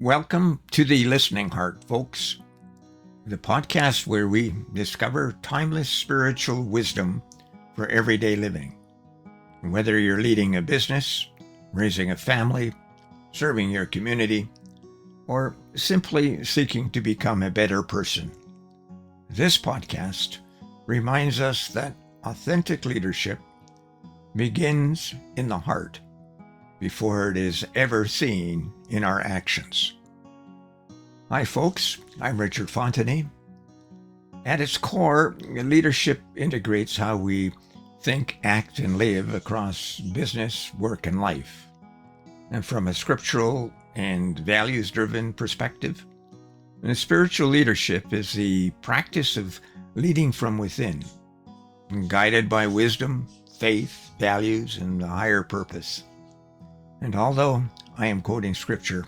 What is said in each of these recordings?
Welcome to the Listening Heart, folks, the podcast where we discover timeless spiritual wisdom for everyday living. Whether you're leading a business, raising a family, serving your community, or simply seeking to become a better person, this podcast reminds us that authentic leadership begins in the heart before it is ever seen in our actions. Hi folks, I'm Richard Fontenay. At its core, leadership integrates how we think, act, and live across business, work, and life. And from a scriptural and values-driven perspective, spiritual leadership is the practice of leading from within, guided by wisdom, faith, values, and a higher purpose. And although I am quoting scripture,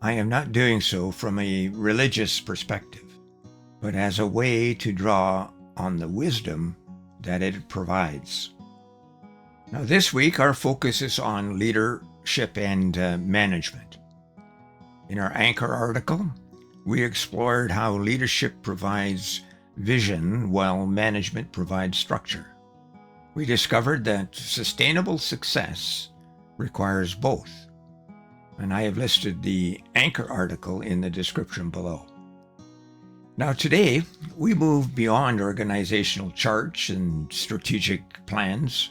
I am not doing so from a religious perspective, but as a way to draw on the wisdom that it provides. Now, this week, our focus is on leadership and management. In our anchor article, we explored how leadership provides vision while management provides structure. We discovered that sustainable success requires both, and I have listed the anchor article in the description below. Now today, we move beyond organizational charts and strategic plans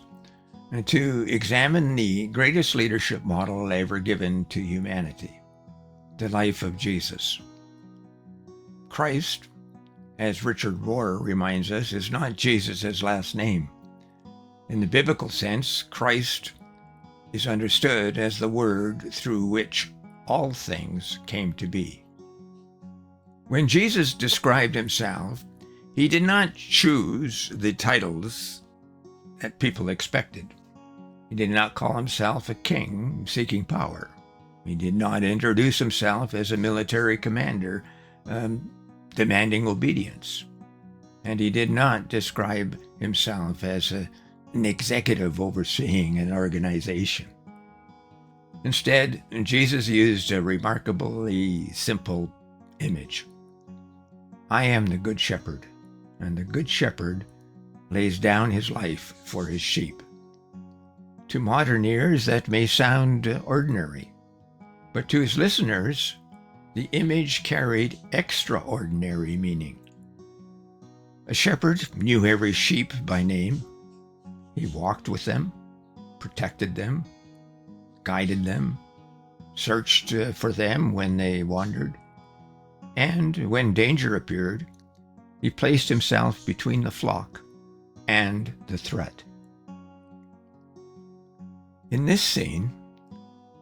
and to examine the greatest leadership model ever given to humanity, the life of Jesus. Christ, as Richard Rohr reminds us, is not Jesus' last name. In the biblical sense, Christ is understood as the word through which all things came to be. When Jesus described himself, he did not choose the titles that people expected. He did not call himself a king seeking power. He did not introduce himself as a military commander demanding obedience. And he did not describe himself as an executive overseeing an organization. Instead, Jesus used a remarkably simple image. I am the good shepherd, and the good shepherd lays down his life for his sheep. To modern ears, that may sound ordinary, but to his listeners, the image carried extraordinary meaning. A shepherd knew every sheep by name. He walked with them, protected them, guided them, searched for them when they wandered, and when danger appeared, he placed himself between the flock and the threat. In this scene,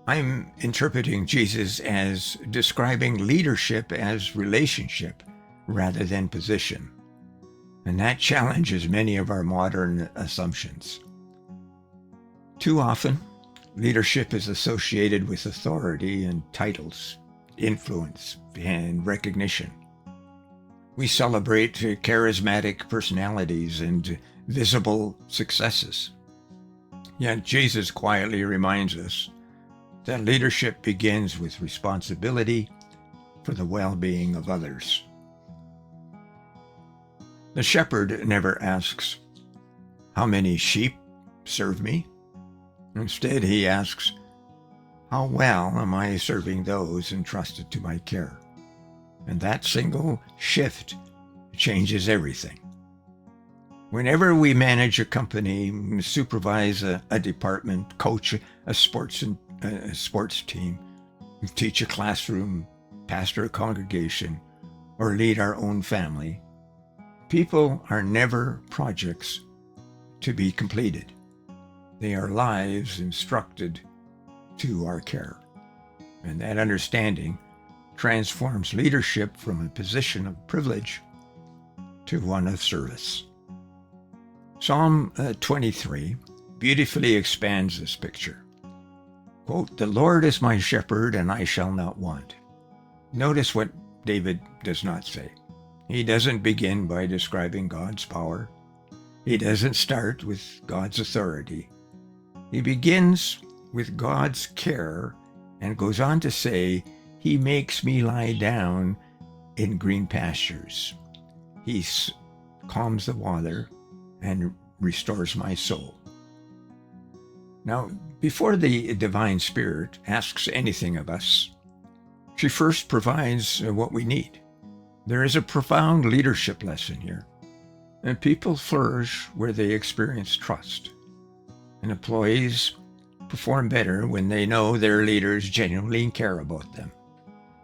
I'm interpreting Jesus as describing leadership as relationship rather than position. And that challenges many of our modern assumptions. Too often, leadership is associated with authority and titles, influence, and recognition. We celebrate charismatic personalities and visible successes. Yet Jesus quietly reminds us that leadership begins with responsibility for the well-being of others. The shepherd never asks, "How many sheep serve me?" Instead, he asks, "How well am I serving those entrusted to my care?" And that single shift changes everything. Whenever we manage a company, supervise a department, coach a sports team, teach a classroom, pastor a congregation, or lead our own family, people are never projects to be completed. They are lives instructed to our care. And that understanding transforms leadership from a position of privilege to one of service. Psalm 23 beautifully expands this picture. Quote, "The Lord is my shepherd, and I shall not want." Notice what David does not say. He doesn't begin by describing God's power. He doesn't start with God's authority. He begins with God's care and goes on to say He makes me lie down in green pastures. He calms the water and restores my soul. Now, before the Divine Spirit asks anything of us, she first provides what we need. There is a profound leadership lesson here. And people flourish where they experience trust. And employees perform better when they know their leaders genuinely care about them.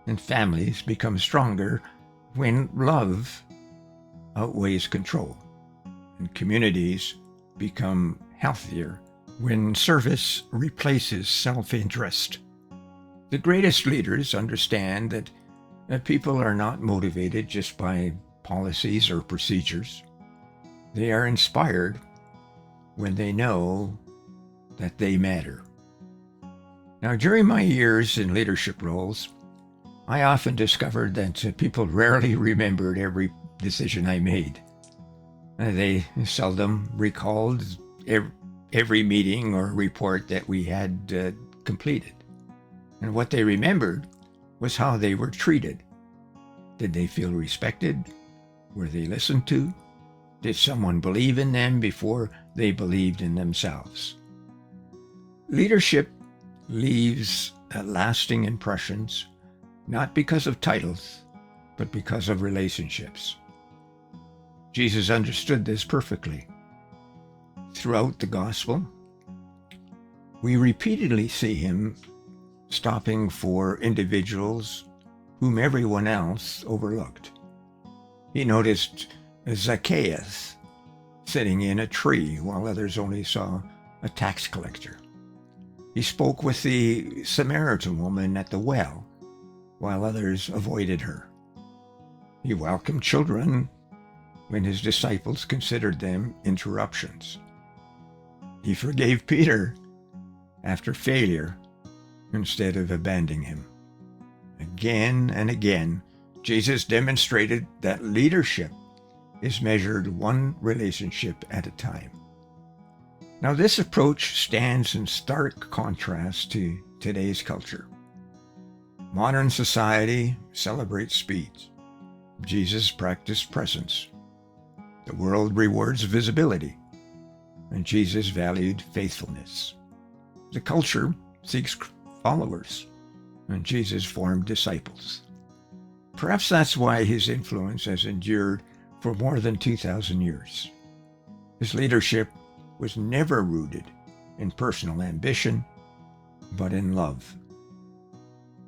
And families become stronger when love outweighs control. And communities become healthier when service replaces self-interest. The greatest leaders understand that people are not motivated just by policies or procedures. They are inspired when they know that they matter. Now, during my years in leadership roles, I often discovered that people rarely remembered every decision I made. They seldom recalled every meeting or report that we had completed. And what they remembered was how they were treated. Did they feel respected? Were they listened to? Did someone believe in them before they believed in themselves? Leadership leaves lasting impressions, not because of titles, but because of relationships. Jesus understood this perfectly. Throughout the gospel, we repeatedly see him stopping for individuals whom everyone else overlooked. He noticed Zacchaeus sitting in a tree while others only saw a tax collector. He spoke with the Samaritan woman at the well while others avoided her. He welcomed children when his disciples considered them interruptions. He forgave Peter after failure instead of abandoning him. Again and again, Jesus demonstrated that leadership is measured one relationship at a time. Now, this approach stands in stark contrast to today's culture. Modern society celebrates speed. Jesus practiced presence. The world rewards visibility, and Jesus valued faithfulness. The culture seeks followers, and Jesus formed disciples. Perhaps that's why his influence has endured for more than 2,000 years. His leadership was never rooted in personal ambition, but in love.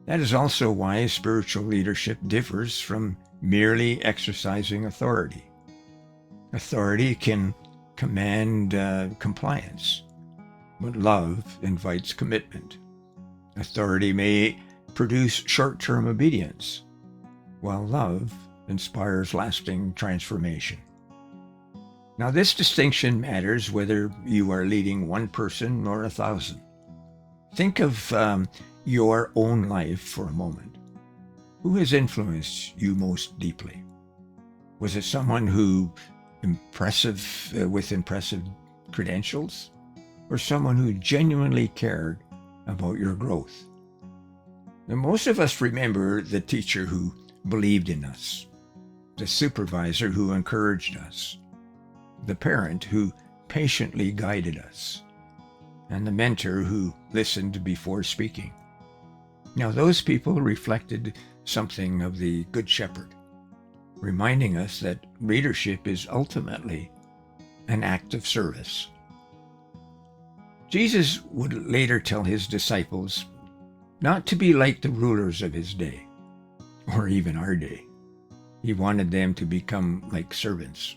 That is also why spiritual leadership differs from merely exercising authority. Authority can command compliance, but love invites commitment. Authority may produce short-term obedience, while love inspires lasting transformation. Now, this distinction matters whether you are leading one person or 1,000. Think of your own life for a moment. Who has influenced you most deeply? Was it someone with impressive credentials, or someone who genuinely cared about your growth? And most of us remember the teacher who believed in us, the supervisor who encouraged us, the parent who patiently guided us, and the mentor who listened before speaking. Now, those people reflected something of the Good Shepherd, reminding us that leadership is ultimately an act of service. Jesus would later tell his disciples not to be like the rulers of his day, or even our day. He wanted them to become like servants.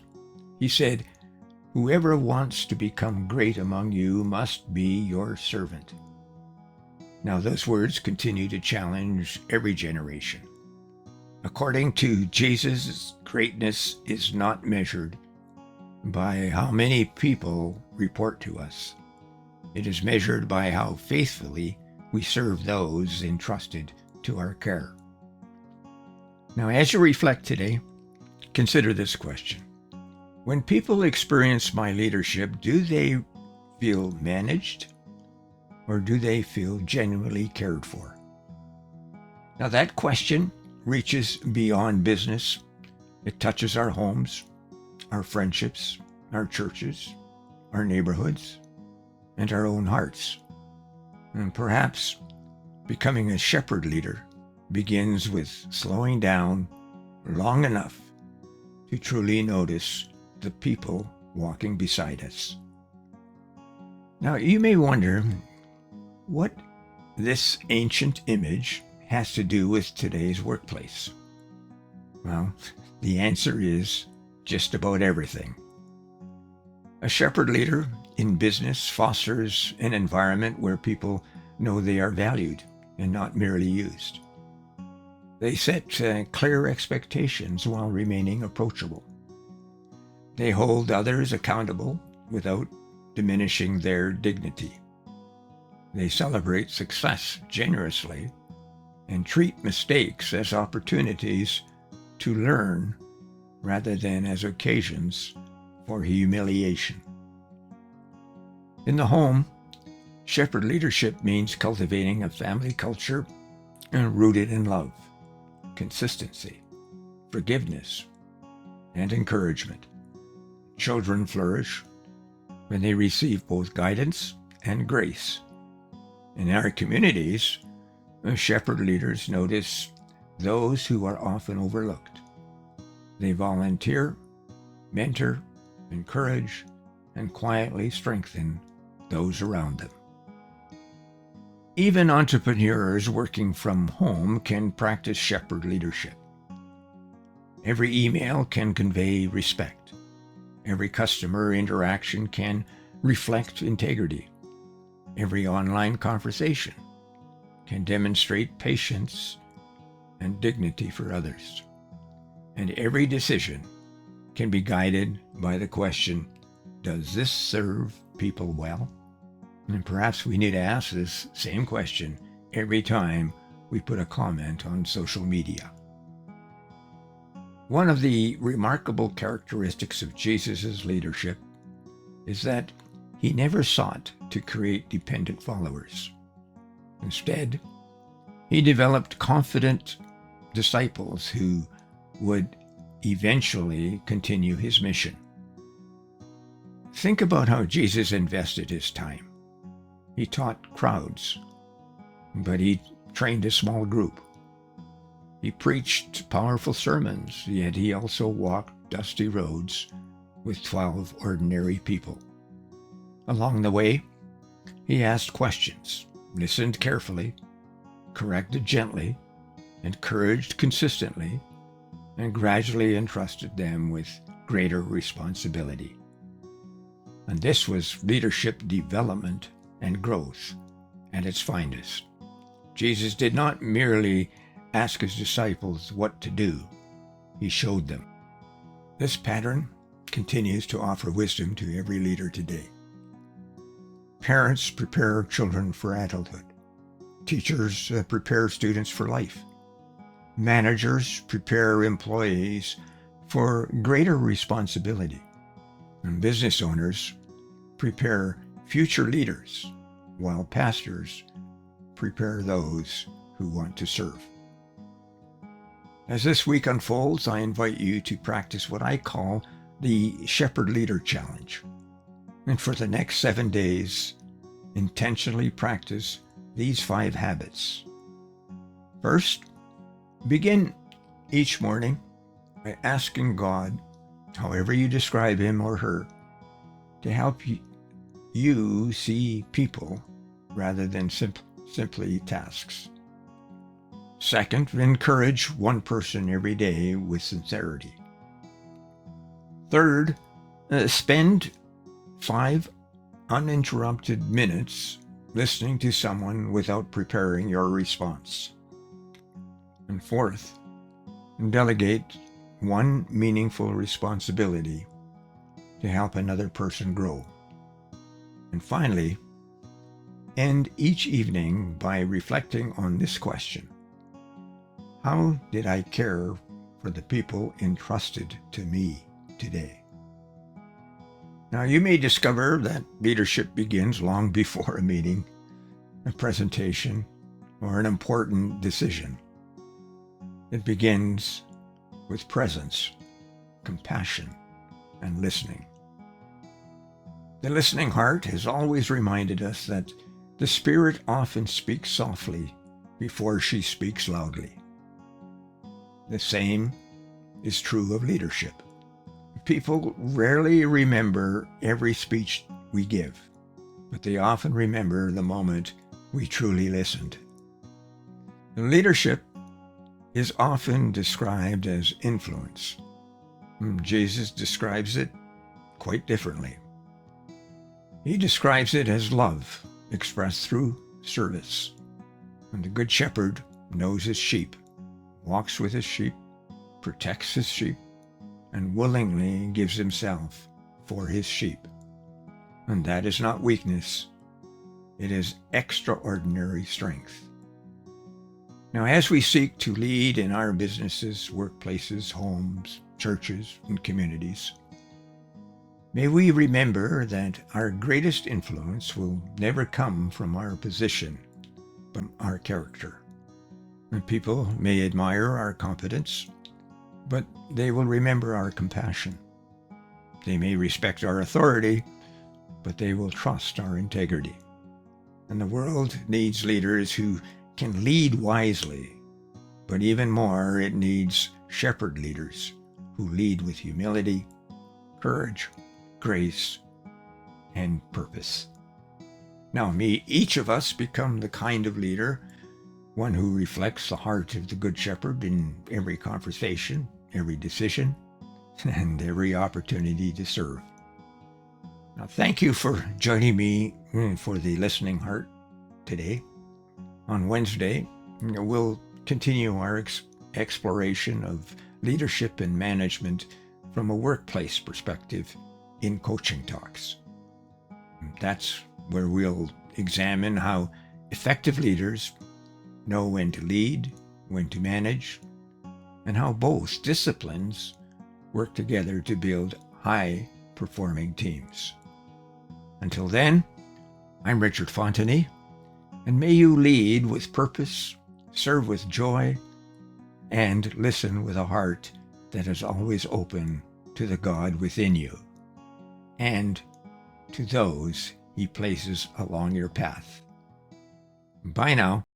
He said, "Whoever wants to become great among you must be your servant." Now, those words continue to challenge every generation. According to Jesus, greatness is not measured by how many people report to us. It is measured by how faithfully we serve those entrusted to our care. Now, as you reflect today, consider this question. When people experience my leadership, do they feel managed, or do they feel genuinely cared for? Now, that question reaches beyond business. It touches our homes, our friendships, our churches, our neighborhoods, and our own hearts. And perhaps becoming a shepherd leader begins with slowing down long enough to truly notice the people walking beside us. Now, you may wonder what this ancient image has to do with today's workplace. Well, the answer is just about everything. A shepherd leader in business fosters an environment where people know they are valued and not merely used. They set clear expectations while remaining approachable. They hold others accountable without diminishing their dignity. They celebrate success generously and treat mistakes as opportunities to learn rather than as occasions for humiliation. In the home, shepherd leadership means cultivating a family culture rooted in love, consistency, forgiveness, and encouragement. Children flourish when they receive both guidance and grace. In our communities, shepherd leaders notice those who are often overlooked. They volunteer, mentor, encourage, and quietly strengthen those around them. Even entrepreneurs working from home can practice shepherd leadership. Every email can convey respect. Every customer interaction can reflect integrity. Every online conversation can demonstrate patience and dignity for others. And every decision can be guided by the question, does this serve people well? And perhaps we need to ask this same question every time we put a comment on social media. One of the remarkable characteristics of Jesus' leadership is that he never sought to create dependent followers. Instead, he developed confident disciples who would eventually continue his mission. Think about how Jesus invested his time. He taught crowds, but he trained a small group. He preached powerful sermons, yet he also walked dusty roads with 12 ordinary people. Along the way, he asked questions, listened carefully, corrected gently, encouraged consistently, and gradually entrusted them with greater responsibility. And this was leadership development and growth at its finest. Jesus did not merely ask his disciples what to do, he showed them. This pattern continues to offer wisdom to every leader today. Parents prepare children for adulthood. Teachers prepare students for life. Managers prepare employees for greater responsibility. And business owners prepare future leaders, while pastors prepare those who want to serve. As this week unfolds, I invite you to practice what I call the Shepherd Leader Challenge. And for the next 7 days, intentionally practice these 5 habits. First, begin each morning by asking God, however you describe him or her, to help you see people rather than simply tasks. Second, encourage one person every day with sincerity. Third, spend 5 uninterrupted minutes listening to someone without preparing your response. And fourth, delegate one meaningful responsibility to help another person grow. And finally, end each evening by reflecting on this question: how did I care for the people entrusted to me today? Now, you may discover that leadership begins long before a meeting, a presentation, or an important decision. It begins with presence, compassion, and listening. The listening heart has always reminded us that the Spirit often speaks softly before she speaks loudly. The same is true of leadership. People rarely remember every speech we give, but they often remember the moment we truly listened. Leadership is often described as influence. Jesus describes it quite differently. He describes it as love expressed through service. And the Good Shepherd knows his sheep, walks with his sheep, protects his sheep, and willingly gives himself for his sheep. And that is not weakness, it is extraordinary strength. Now, as we seek to lead in our businesses, workplaces, homes, churches, and communities, may we remember that our greatest influence will never come from our position, but our character. And people may admire our competence, but they will remember our compassion. They may respect our authority, but they will trust our integrity. And the world needs leaders who can lead wisely, but even more, it needs shepherd leaders who lead with humility, courage, grace, and purpose. Now, may each of us become the kind of leader, one who reflects the heart of the Good Shepherd in every conversation, every decision, and every opportunity to serve. Now, thank you for joining me for the Listening Heart today. On Wednesday, we'll continue our exploration of leadership and management from a workplace perspective in coaching talks. That's where we'll examine how effective leaders know when to lead, when to manage, and how both disciplines work together to build high-performing teams. Until then, I'm Richard Fontenay, and may you lead with purpose, serve with joy, and listen with a heart that is always open to the God within you and to those He places along your path. Bye now.